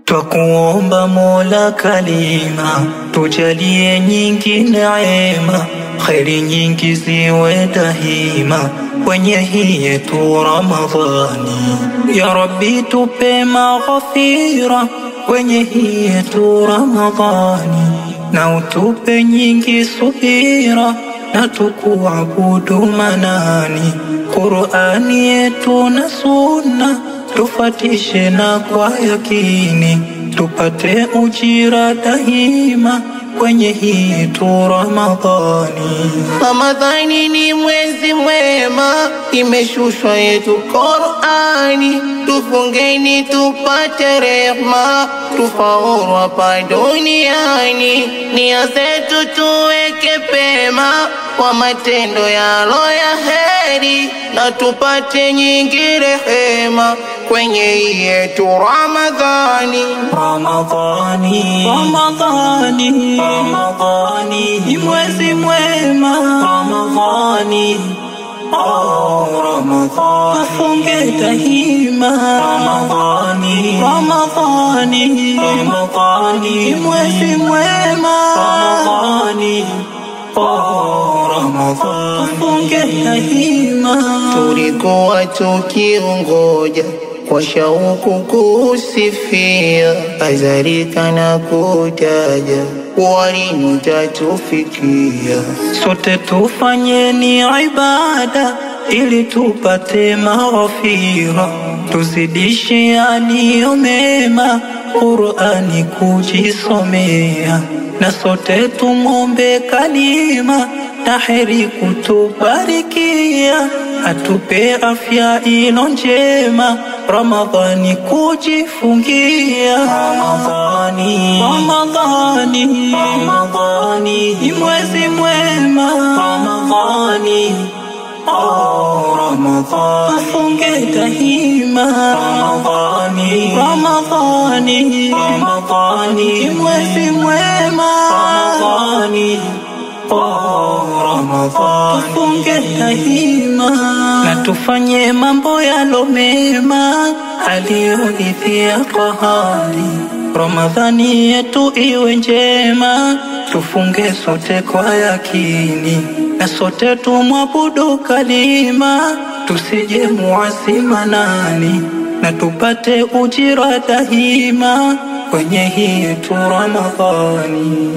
Twakuomba Mola Kalima, tujalie nyingi neema, kheri nyingi ziwe dahima kwenye hii yetu Ramadhani. Ya Rabbi tupe maghfira kwenye hii yetu Ramadhani, na utupe nyingi subira na tukuabudu manani. Qur'ani yetu na sunna tufatishe na kwa yakini, tupate ujira dahima kwenye hii tu Ramadhani. Ramadhani ni mwezi mwema, imeshushwa yetu Qur'ani, tufungeni tupate rehema, tufaulu hapa duniani. Nia zetu tuweke pema kwa matendo yalo ya heri, na tupate nyingi rehema kwenye yetu Ramadhani. Ramadhani, Ramadhani, Ramadhani ni mwezi mwema. Ramadhani, oh Ramadhani, tufunge dahima. Ramadhani, Ramadhani, Ramadhani ni mwezi mwema. Ramadhani, oh Ramadhani, tufunge dahima. Tulikuwa tukiungoja kwa shauku kusifia, azarika na kutaja walini tatufikia. Sote tufanyeni ibada ili tupate maghfira, tuzidishe yaliyo mema, Qur'ani kujisomea, na sote tumombe Kalima na heri kutubarikia, atupe afya ilo njema, Ramadhani kujifungia. Ramadhani, Ramadhani, Ramadhani ni mwezi mwema. Ramadhani, oh Ramadhani, tufunge dahima. Ramadhani, Ramadhani, Ramadhani ni mwezi mwema. Ramadhani, oh Ramadhani, tufunge dahima, na tufanye mambo yalo mema aliyoridhia Qahari. Ramadhani yetu iwe njema, tufunge sote kwa yakini, na sote tumwabudu Kalima, tusije muasi manani, na tupate ujira dahima kwenye hii yetu Ramadhani.